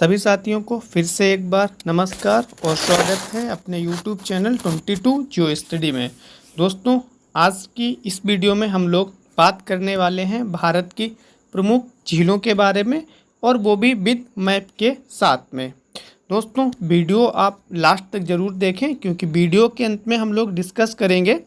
सभी साथियों को फिर से एक बार नमस्कार और स्वागत है अपने YouTube चैनल 22 जियो स्टडी में। दोस्तों, आज की इस वीडियो में हम लोग बात करने वाले हैं भारत की प्रमुख झीलों के बारे में, और वो भी विद मैप के साथ में। दोस्तों, वीडियो आप लास्ट तक ज़रूर देखें, क्योंकि वीडियो के अंत में हम लोग डिस्कस करेंगे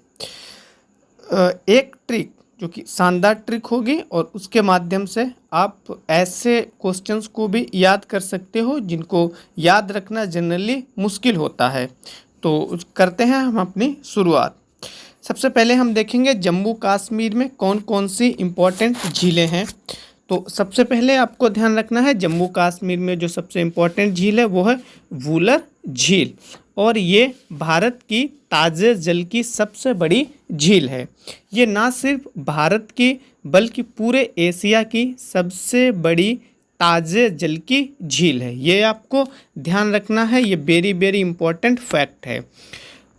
एक ट्रिक जो कि शानदार ट्रिक होगी, और उसके माध्यम से आप ऐसे क्वेश्चंस को भी याद कर सकते हो जिनको याद रखना जनरली मुश्किल होता है। तो करते हैं हम अपनी शुरुआत। सबसे पहले हम देखेंगे जम्मू कश्मीर में कौन कौन सी इम्पोर्टेंट झीलें हैं। तो सबसे पहले आपको ध्यान रखना है, जम्मू कश्मीर में जो सबसे इम्पोर्टेंट झील है वो है वुलर झील, और ये भारत की ताज़े जल की सबसे बड़ी झील है। ये ना सिर्फ भारत की बल्कि पूरे एशिया की सबसे बड़ी ताज़े जल की झील है। ये आपको ध्यान रखना है, ये वेरी वेरी इम्पोर्टेंट फैक्ट है।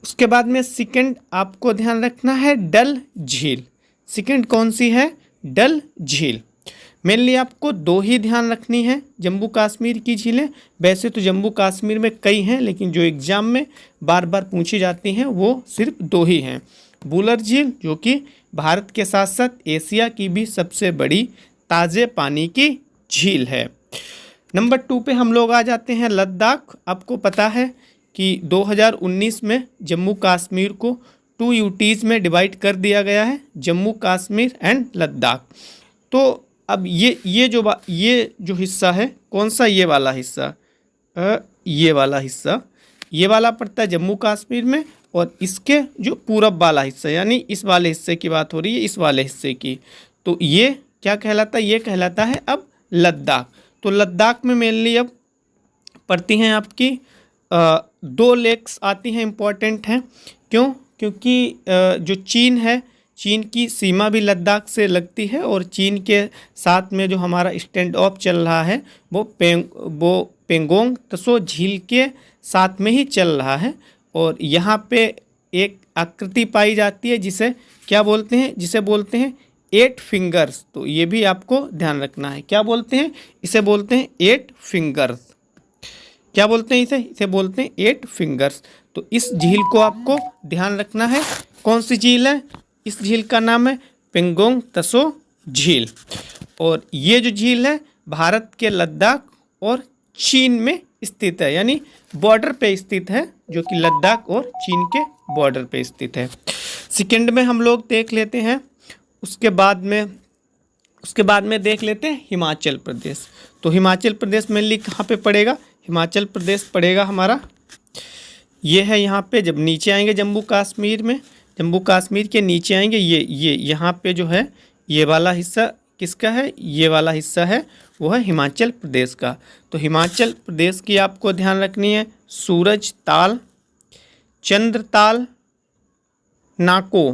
उसके बाद में सेकंड आपको ध्यान रखना है डल झील। सेकंड कौन सी है? डल झील। मेनली आपको दो ही ध्यान रखनी है जम्मू कश्मीर की झीलें। वैसे तो जम्मू कश्मीर में कई हैं, लेकिन जो एग्ज़ाम में बार बार पूछी जाती हैं वो सिर्फ दो ही हैं। वुलर झील जो कि भारत के साथ साथ एशिया की भी सबसे बड़ी ताज़े पानी की झील है। नंबर 2 पे हम लोग आ जाते हैं लद्दाख। आपको पता है कि 2019 में जम्मू कश्मीर को 2 यूटीज़ में डिवाइड कर दिया गया है, जम्मू कश्मीर एंड लद्दाख। तो अब ये जो हिस्सा है, कौन सा? ये वाला हिस्सा, ये वाला पड़ता है जम्मू कश्मीर में, और इसके जो पूरब वाला हिस्सा, यानी इस वाले हिस्से की बात हो रही है, इस वाले हिस्से की। तो ये क्या कहलाता है? ये कहलाता है अब लद्दाख। तो लद्दाख में मेनली अब पड़ती हैं आपकी 2 लेक्स आती हैं, इम्पॉर्टेंट हैं। क्यों? क्योंकि जो चीन है, चीन की सीमा भी लद्दाख से लगती है, और चीन के साथ में जो हमारा स्टैंड ऑफ चल रहा है वो पेंगोंग त्सो झील के साथ में ही चल रहा है। और यहाँ पे एक आकृति पाई जाती है जिसे क्या बोलते हैं? जिसे बोलते हैं 8 फिंगर्स। तो ये भी आपको ध्यान रखना है। क्या बोलते हैं? इसे बोलते हैं 8 फिंगर्स। क्या बोलते हैं इसे? इसे बोलते हैं 8 फिंगर्स। तो इस झील को आपको ध्यान रखना है। कौन सी झील है? इस झील का नाम है पेंगोंग त्सो झील, और ये जो झील है भारत के लद्दाख और चीन में स्थित है, यानी बॉर्डर पे स्थित है, जो कि लद्दाख और चीन के बॉर्डर पे स्थित है। सेकंड में हम लोग देख लेते हैं, उसके बाद में देख लेते हैं हिमाचल प्रदेश। तो हिमाचल प्रदेश मेनली कहाँ पे पड़ेगा? हिमाचल प्रदेश पड़ेगा हमारा, ये है यहाँ पे। जब नीचे आएंगे जम्मू कश्मीर में, जम्मू कश्मीर के नीचे आएंगे, ये यहाँ पे जो है ये वाला हिस्सा किसका है? ये वाला हिस्सा है वो है हिमाचल प्रदेश का। तो हिमाचल प्रदेश की आपको ध्यान रखनी है सूरज ताल, चंद्रताल, नाको।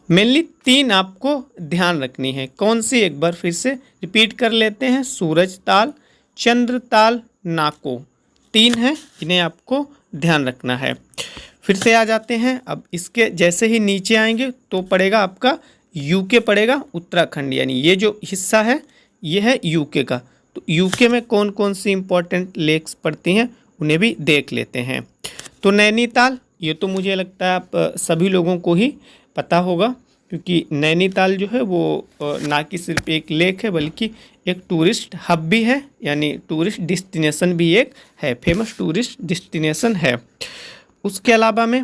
मेनली 3 आपको ध्यान रखनी है। कौन सी? एक बार फिर से रिपीट कर लेते हैं, सूरज ताल, चंद्रताल, नाको। 3 हैं, इन्हें आपको ध्यान रखना है। फिर से आ जाते हैं, अब इसके जैसे ही नीचे आएंगे तो पड़ेगा आपका यूके पड़ेगा, उत्तराखंड, यानी ये जो हिस्सा है ये है यूके का। तो यूके में कौन कौन सी इम्पोर्टेंट लेक्स पड़ती हैं उन्हें भी देख लेते हैं। तो नैनीताल, ये तो मुझे लगता है आप सभी लोगों को ही पता होगा, क्योंकि नैनीताल जो है वो ना कि सिर्फ एक लेक है बल्कि एक टूरिस्ट हब भी है, यानी टूरिस्ट डेस्टिनेशन भी एक है, फेमस टूरिस्ट डेस्टिनेशन है। उसके अलावा में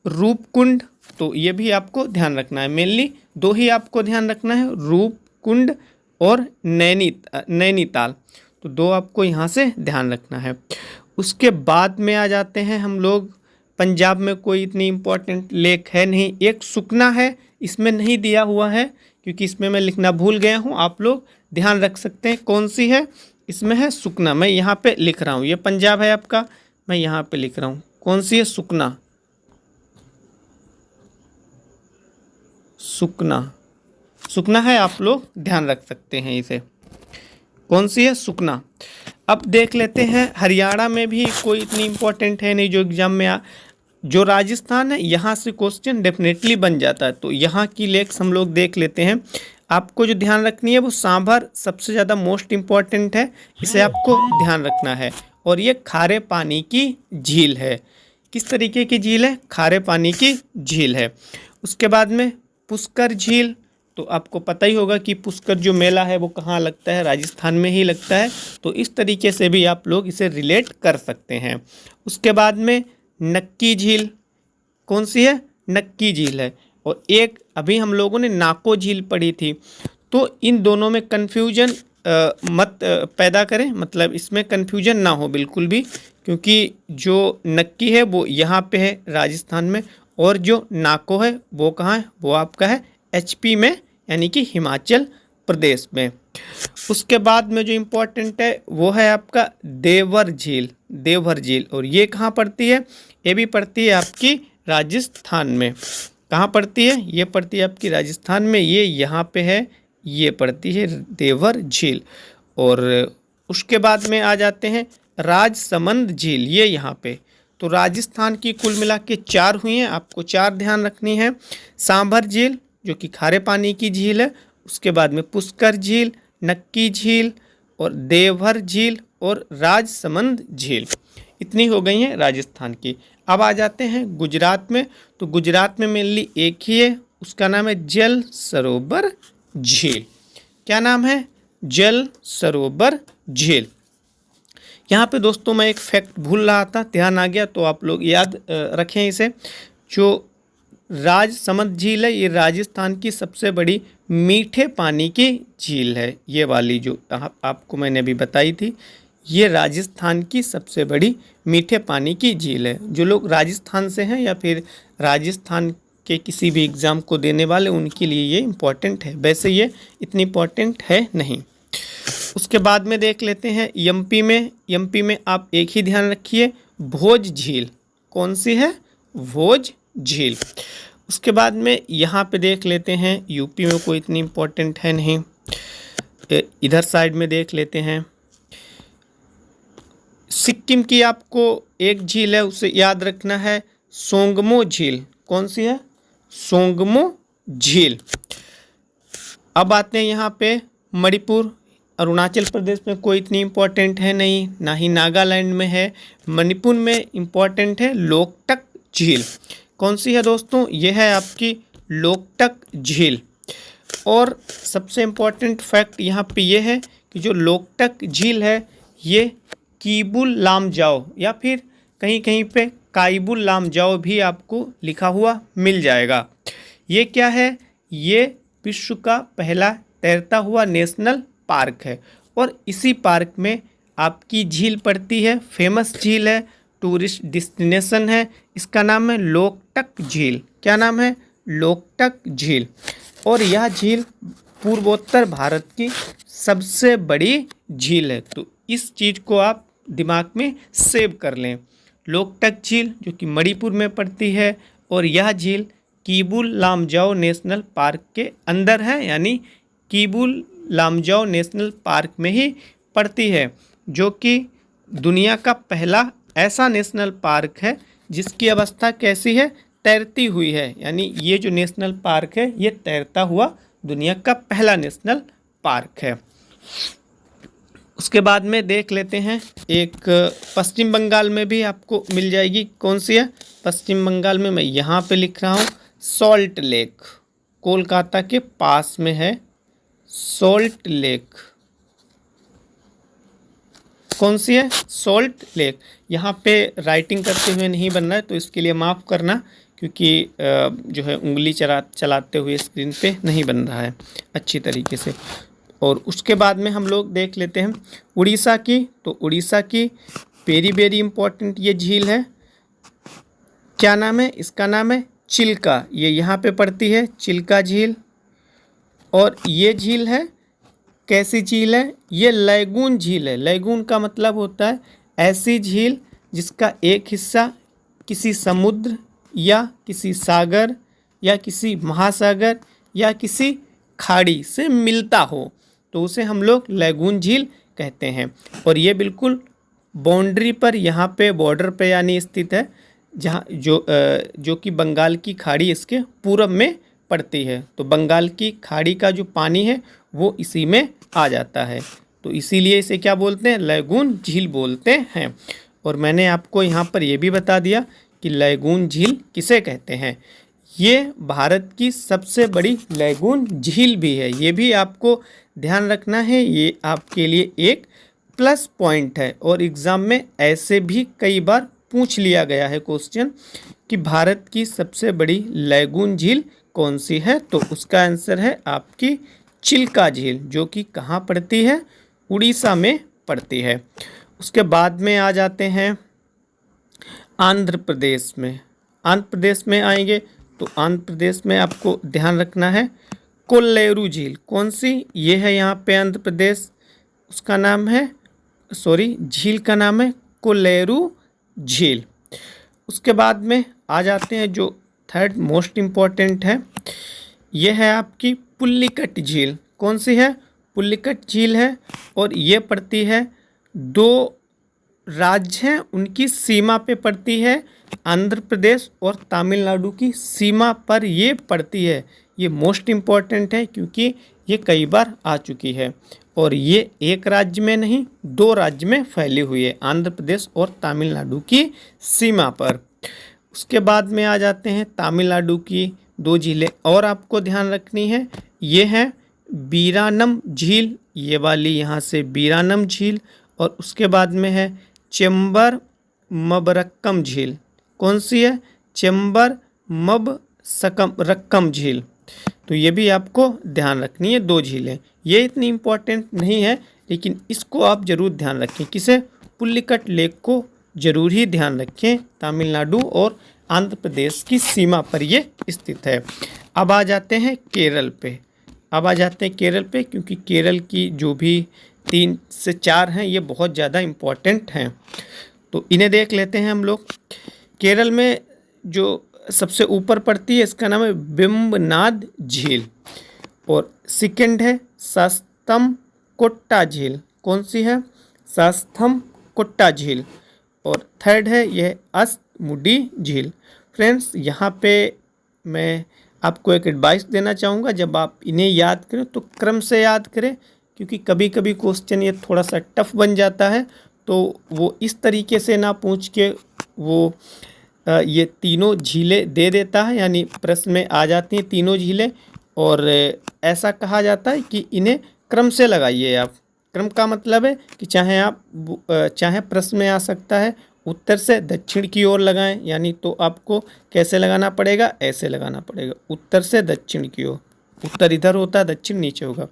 रूपकुंड, तो ये भी आपको ध्यान रखना है। मेनली 2 ही आपको ध्यान रखना है, रूपकुंड और नैनीताल। तो 2 आपको यहाँ से ध्यान रखना है। उसके बाद में आ जाते हैं हम लोग, पंजाब में कोई इतनी इम्पोर्टेंट लेक है नहीं। एक सुखना है, इसमें नहीं दिया हुआ है क्योंकि इसमें मैं लिखना भूल गया हूँ, आप लोग ध्यान रख सकते हैं। कौन सी है? इसमें है सुखना, मैं यहाँ पे लिख रहा हूँ। ये पंजाब है आपका, मैं यहाँ पे लिख रहा हूँ। कौन सी है? सुखना। सुखना है, आप लोग ध्यान रख सकते हैं इसे। कौन सी है? सुखना। अब देख लेते हैं हरियाणा में भी कोई इतनी इम्पोर्टेंट है नहीं जो एग्जाम में जो राजस्थान है, यहाँ से क्वेश्चन डेफिनेटली बन जाता है। तो यहाँ की लेक्स हम लोग देख लेते हैं। आपको जो ध्यान रखनी है वो सांभर सबसे ज़्यादा मोस्ट इम्पॉर्टेंट है, इसे आपको ध्यान रखना है। और ये खारे पानी की झील है। किस तरीके की झील है? खारे पानी की झील है। उसके बाद में पुष्कर झील, तो आपको पता ही होगा कि पुष्कर जो मेला है वो कहाँ लगता है, राजस्थान में ही लगता है। तो इस तरीके से भी आप लोग इसे रिलेट कर सकते हैं। उसके बाद में नक्की झील, कौन सी है? नक्की झील है। और एक अभी हम लोगों ने नाको झील पढ़ी थी, तो इन दोनों में कन्फ्यूजन मत पैदा करें, मतलब इसमें कन्फ्यूजन ना हो बिल्कुल भी, क्योंकि जो नक्की है वो यहाँ पे है राजस्थान में, और जो नाको है वो कहाँ है? वो आपका है HP में, यानी कि हिमाचल प्रदेश में। उसके बाद में जो इम्पोर्टेंट है वो है आपका देवघर झील। देवघर झील, और ये कहाँ पड़ती है? ये भी पड़ती है आपकी राजस्थान में। कहाँ पड़ती है? ये पड़ती है आपकी राजस्थान में, ये यहाँ पे है, ये पड़ती है देवघर झील। और उसके बाद में आ जाते हैं राजसमंद झील, ये यहाँ पे। तो राजस्थान की कुल मिला के 4 हुई हैं, आपको 4 ध्यान रखनी है। सांभर झील जो कि खारे पानी की झील है, उसके बाद में पुष्कर झील, नक्की झील और देवघर झील और राजसमंद झील। इतनी हो गई हैं राजस्थान की। अब आ जाते हैं गुजरात में। तो गुजरात में मेनली एक ही है, उसका नाम है जल सरोवर झील। क्या नाम है? जल सरोवर झील। यहाँ पे दोस्तों मैं एक फैक्ट भूल रहा था, ध्यान आ गया, तो आप लोग याद रखें इसे। जो राजसमंद झील है, ये राजस्थान की सबसे बड़ी मीठे पानी की झील है। ये वाली जो आपको मैंने अभी बताई थी, ये राजस्थान की सबसे बड़ी मीठे पानी की झील है। जो लोग राजस्थान से हैं या फिर राजस्थान के किसी भी एग्ज़ाम को देने वाले, उनके लिए ये इम्पॉर्टेंट है। वैसे ये इतनी इम्पॉर्टेंट है नहीं। उसके बाद में देख लेते हैं एमपी में। एमपी में आप एक ही ध्यान रखिए, भोज झील। कौन सी है? भोज झील। उसके बाद में यहाँ पे देख लेते हैं, यूपी में कोई इतनी इम्पोर्टेंट है नहीं। इधर साइड में देख लेते हैं, सिक्किम की आपको एक झील है, उसे याद रखना है, सोंगमो झील। कौन सी है? सोंगमो झील। अब आते हैं यहाँ पे मणिपुर। अरुणाचल प्रदेश में कोई इतनी इम्पोर्टेंट है नहीं, ना ही नागालैंड में है। मणिपुर में इम्पोर्टेंट है लोकटक झील। कौन सी है दोस्तों? ये है आपकी लोकटक झील। और सबसे इम्पोर्टेंट फैक्ट यहाँ पे ये है कि जो लोकटक झील है, ये कीबुल लामजाओ या फिर कहीं कहीं पे काइबुल लामजाओ भी आपको लिखा हुआ मिल जाएगा। ये क्या है? ये विश्व का पहला तैरता हुआ नेशनल पार्क है, और इसी पार्क में आपकी झील पड़ती है। फेमस झील है, टूरिस्ट डेस्टिनेशन है, इसका नाम है लोकटक झील। क्या नाम है? लोकटक झील। और यह झील पूर्वोत्तर भारत की सबसे बड़ी झील है। तो इस चीज़ को आप दिमाग में सेव कर लें। लोकटक झील जो कि मणिपुर में पड़ती है, और यह झील कीबुल लामजाओ नेशनल पार्क के अंदर है, यानी कीबुल लामजाओ नेशनल पार्क में ही पड़ती है, जो कि दुनिया का पहला ऐसा नेशनल पार्क है जिसकी अवस्था कैसी है? तैरती हुई है। यानी ये जो नेशनल पार्क है, ये तैरता हुआ दुनिया का पहला नेशनल पार्क है। उसके बाद में देख लेते हैं, एक पश्चिम बंगाल में भी आपको मिल जाएगी। कौन सी है? पश्चिम बंगाल में मैं यहाँ पे लिख रहा हूँ, सॉल्ट लेक। कोलकाता के पास में है सॉल्ट लेक। कौन सी है? Salt lake. यहाँ पे राइटिंग करते हुए नहीं बन रहा है, तो इसके लिए माफ़ करना, क्योंकि जो है उंगली चलाते हुए स्क्रीन पे नहीं बन रहा है अच्छी तरीके से। और उसके बाद में हम लोग देख लेते हैं उड़ीसा की। तो उड़ीसा की वेरी इम्पोर्टेंट ये झील है। क्या नाम है? इसका नाम है चिल्का। ये यहाँ पे पड़ती है, चिल्का झील। और ये झील है, कैसी झील है? ये लैगून झील है। लैगून का मतलब होता है ऐसी झील जिसका एक हिस्सा किसी समुद्र या किसी सागर या किसी महासागर या किसी खाड़ी से मिलता हो, तो उसे हम लोग लैगून झील कहते हैं। और ये बिल्कुल बाउंड्री पर, यहाँ पे बॉर्डर पे यानी स्थित है, जहाँ जो कि बंगाल की खाड़ी इसके पूरब में पड़ती है। तो बंगाल की खाड़ी का जो पानी है वो इसी में आ जाता है, तो इसीलिए इसे क्या बोलते हैं, लैगून झील बोलते हैं। और मैंने आपको यहाँ पर ये भी बता दिया कि लैगून झील किसे कहते हैं। ये भारत की सबसे बड़ी लैगून झील भी है, ये भी आपको ध्यान रखना है, ये आपके लिए एक प्लस पॉइंट है। और एग्ज़ाम में ऐसे भी कई बार पूछ लिया गया है क्वेश्चन कि भारत की सबसे बड़ी लैगून झील कौन सी है, तो उसका आंसर है आपकी चिल्का झील, जो कि कहाँ पड़ती है, उड़ीसा में पड़ती है। उसके बाद में आ जाते हैं आंध्र प्रदेश में। आंध्र प्रदेश में आएंगे तो आंध्र प्रदेश में आपको ध्यान रखना है कोल्लेरू झील, कौन सी, ये है यहाँ पे आंध्र प्रदेश, उसका नाम है, सॉरी, झील का नाम है कोल्लेरू झील। उसके बाद में आ जाते हैं जो थर्ड मोस्ट इम्पॉर्टेंट है, ये है आपकी पुल्लिकट झील, कौन सी है, पुल्लिकट झील है, और ये पड़ती है, दो राज्य हैं उनकी सीमा पे पड़ती है, आंध्र प्रदेश और तमिलनाडु की सीमा पर ये पड़ती है। ये मोस्ट इम्पॉर्टेंट है क्योंकि ये कई बार आ चुकी है, और ये एक राज्य में नहीं, दो राज्य में फैली हुई है, आंध्र प्रदेश और तमिलनाडु की सीमा पर। उसके बाद में आ जाते हैं तमिलनाडु की दो झीलें और आपको ध्यान रखनी है, ये है बीरानम झील, ये वाली यहाँ से बीरानम झील, और उसके बाद में है चेंबर मबरक्कम झील, कौन सी है, चेंबर मबरक्कम झील। तो ये भी आपको ध्यान रखनी है, दो झीलें, ये इतनी इम्पोर्टेंट नहीं है लेकिन इसको आप ज़रूर ध्यान रखें, किसे, पुल्लिकट लेक को ज़रूर ही ध्यान रखें, तमिलनाडु और आंध्र प्रदेश की सीमा पर ये स्थित है। अब आ जाते हैं केरल पे, क्योंकि केरल की जो भी 3 से 4 हैं ये बहुत ज़्यादा इम्पोर्टेंट हैं, तो इन्हें देख लेते हैं हम लोग। केरल में जो सबसे ऊपर पड़ती है इसका नाम है वेम्बनाड झील, और सेकंड है शास्तम कोट्टा झील, कौन सी है, शास्तम कोट्टा झील, और थर्ड है यह अस्तमुडी झील। फ्रेंड्स, यहाँ पे मैं आपको एक एडवाइस देना चाहूँगा, जब आप इन्हें याद करें तो क्रम से याद करें, क्योंकि कभी कभी क्वेश्चन ये थोड़ा सा टफ बन जाता है, तो वो इस तरीके से ना पूछ के वो ये तीनों झीलें दे देता है, यानी प्रश्न में आ जाती हैं तीनों झीलें, और ऐसा कहा जाता है कि इन्हें क्रम से लगाइए आप। क्रम का मतलब है कि चाहे प्रश्न में आ सकता है उत्तर से दक्षिण की ओर लगाएं, यानी तो आपको कैसे लगाना पड़ेगा, ऐसे लगाना पड़ेगा, उत्तर से दक्षिण की ओर, उत्तर इधर होता है, दक्षिण नीचे होगा,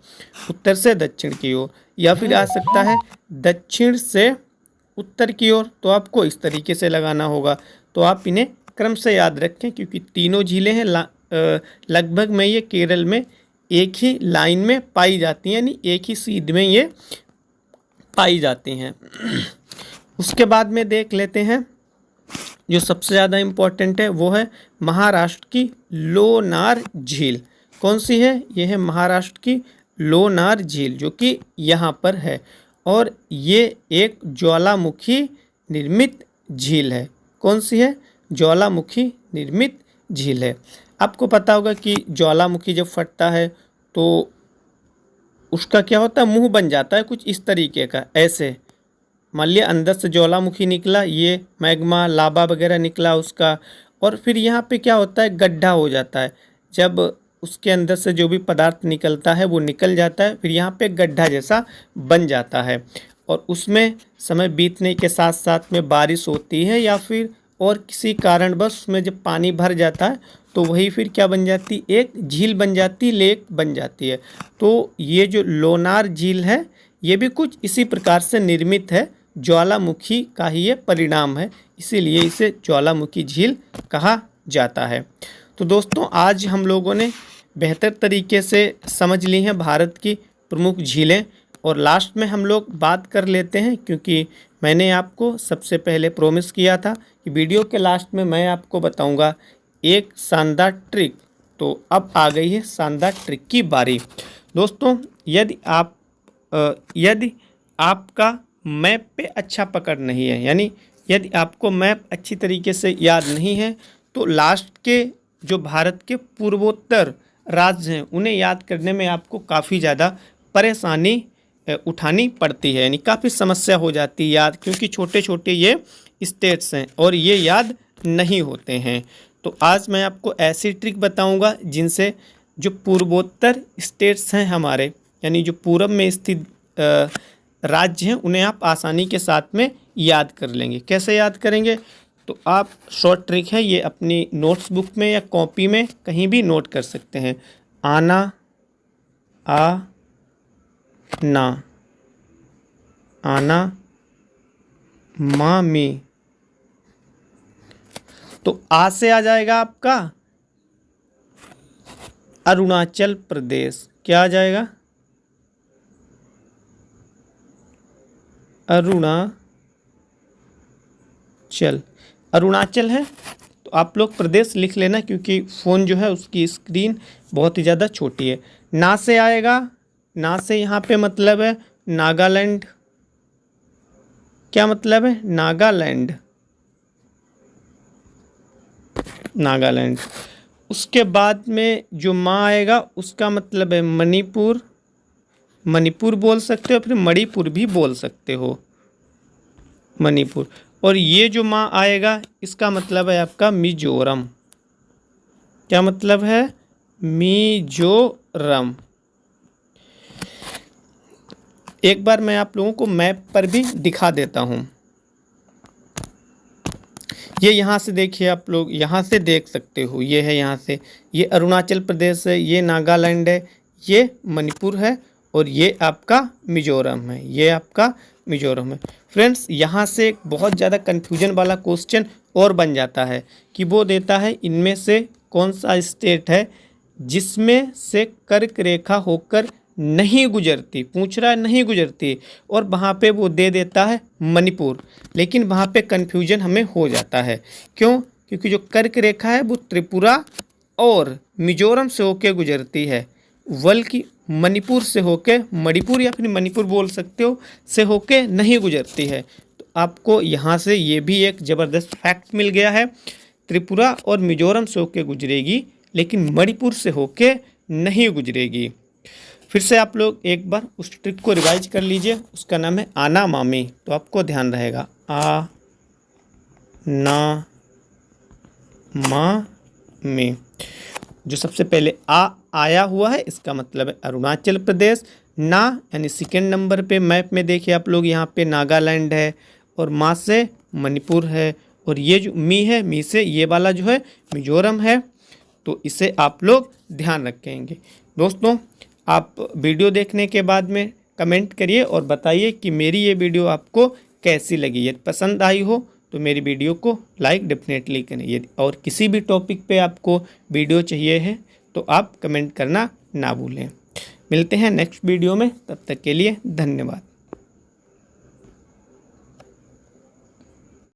उत्तर से दक्षिण की ओर, या फिर आ सकता है दक्षिण से उत्तर की ओर, तो आपको इस तरीके से लगाना होगा। तो आप इन्हें क्रम से याद रखें, क्योंकि तीनों झीलें हैं लगभग में ये केरल में एक ही लाइन में पाई जाती हैं, यानी एक ही सीध में ये पाई जाती हैं। उसके बाद में देख लेते हैं जो सबसे ज़्यादा इम्पोर्टेंट है, वो है महाराष्ट्र की लोनार झील, कौन सी है, ये है महाराष्ट्र की लोनार झील, जो कि यहाँ पर है, और ये एक ज्वालामुखी निर्मित झील है, कौन सी है, ज्वालामुखी निर्मित झील है। आपको पता होगा कि ज्वालामुखी जब फटता है तो उसका क्या होता है, मुंह बन जाता है कुछ इस तरीके का, ऐसे मान लिया अंदर से ज्वालामुखी निकला, ये मैग्मा लावा वगैरह निकला उसका, और फिर यहाँ पे क्या होता है, गड्ढा हो जाता है, जब उसके अंदर से जो भी पदार्थ निकलता है वो निकल जाता है, फिर यहाँ पे गड्ढा जैसा बन जाता है, और उसमें समय बीतने के साथ साथ में बारिश होती है या फिर और किसी कारणवश उसमें जब पानी भर जाता है तो वही फिर क्या बन जाती, एक झील बन जाती, लेक बन जाती है। तो ये जो लोनार झील है ये भी कुछ इसी प्रकार से निर्मित है, ज्वालामुखी का ही ये परिणाम है, इसीलिए इसे ज्वालामुखी झील कहा जाता है। तो दोस्तों, आज हम लोगों ने बेहतर तरीके से समझ ली हैं भारत की प्रमुख झीलें, और लास्ट में हम लोग बात कर लेते हैं, क्योंकि मैंने आपको सबसे पहले प्रॉमिस किया था कि वीडियो के लास्ट में मैं आपको बताऊंगा एक शानदार ट्रिक। तो अब आ गई है शानदार ट्रिक की बारी। दोस्तों, यदि आपका मैप पे अच्छा पकड़ नहीं है, यानी यदि आपको मैप अच्छी तरीके से याद नहीं है, तो लास्ट के जो भारत के पूर्वोत्तर राज्य हैं उन्हें याद करने में आपको काफ़ी ज़्यादा परेशानी उठानी पड़ती है, यानी काफ़ी समस्या हो जाती है याद, क्योंकि छोटे छोटे ये स्टेट्स हैं और ये याद नहीं होते हैं। तो आज मैं आपको ऐसी ट्रिक बताऊंगा जिनसे जो पूर्वोत्तर स्टेट्स हैं हमारे, यानी जो पूरब में स्थित राज्य हैं, उन्हें आप आसानी के साथ में याद कर लेंगे। कैसे याद करेंगे? तो आप शॉर्ट ट्रिक है ये, अपनी नोट्स बुक में या कॉपी में कहीं भी नोट कर सकते हैं। आना, आ ना, आना, मा मी। तो आ से आ जाएगा आपका अरुणाचल प्रदेश। क्या आ जाएगा? अरुणाचल है। तो आप लोग प्रदेश लिख लेना, क्योंकि फ़ोन जो है उसकी स्क्रीन बहुत ही ज़्यादा छोटी है। ना से आएगा, ना से यहाँ पे मतलब है नागालैंड। क्या मतलब है? नागालैंड, नागालैंड। उसके बाद में जो माँ आएगा उसका मतलब है मणिपुर। मणिपुर बोल सकते हो, फिर मणिपुर भी बोल सकते हो, मणिपुर। और ये जो माँ आएगा इसका मतलब है आपका मिजोरम। क्या मतलब है? मिजोरम। एक बार मैं आप लोगों को मैप पर भी दिखा देता हूँ। ये यहाँ से देखिए, आप लोग यहाँ से देख सकते हो, ये है यहाँ से, ये अरुणाचल प्रदेश है, ये नागालैंड है, ये मणिपुर है और ये आपका मिजोरम है, ये आपका मिजोरम है। फ्रेंड्स, यहाँ से एक बहुत ज़्यादा कन्फ्यूजन वाला क्वेश्चन और बन जाता है कि वो देता है इनमें से कौन सा स्टेट है जिसमें से कर्क रेखा होकर नहीं गुजरती, पूछ रहा है नहीं गुजरती, और वहाँ पे वो दे देता है मणिपुर। लेकिन वहाँ पे कन्फ्यूजन हमें हो जाता है। क्यों? क्योंकि जो कर्क रेखा है वो त्रिपुरा और मिजोरम से होके गुजरती है, बल्कि मणिपुर से होके, मणिपुर या फिर मणिपुर बोल सकते हो, से होके नहीं गुजरती है। तो आपको यहाँ से ये भी एक ज़बरदस्त फैक्ट मिल गया है, त्रिपुरा और मिजोरम से होके गुजरेगी लेकिन मणिपुर से होके नहीं गुजरेगी। फिर से आप लोग एक बार उस ट्रिक को रिवाइज कर लीजिए, उसका नाम है आना मामी। तो आपको ध्यान रहेगा, आ ना मा मी। जो सबसे पहले आ आया हुआ है इसका मतलब है अरुणाचल प्रदेश। ना यानी सेकेंड नंबर पे मैप में देखिए आप लोग, यहाँ पे नागालैंड है, और मा से मणिपुर है, और ये जो मी है, मी से ये वाला जो है मिजोरम है। तो इसे आप लोग ध्यान रखेंगे। दोस्तों, आप वीडियो देखने के बाद में कमेंट करिए और बताइए कि मेरी ये वीडियो आपको कैसी लगी। यदि पसंद आई हो तो मेरी वीडियो को लाइक डेफिनेटली करें। यदि और किसी भी टॉपिक पे आपको वीडियो चाहिए है तो आप कमेंट करना ना भूलें। मिलते हैं नेक्स्ट वीडियो में, तब तक के लिए धन्यवाद।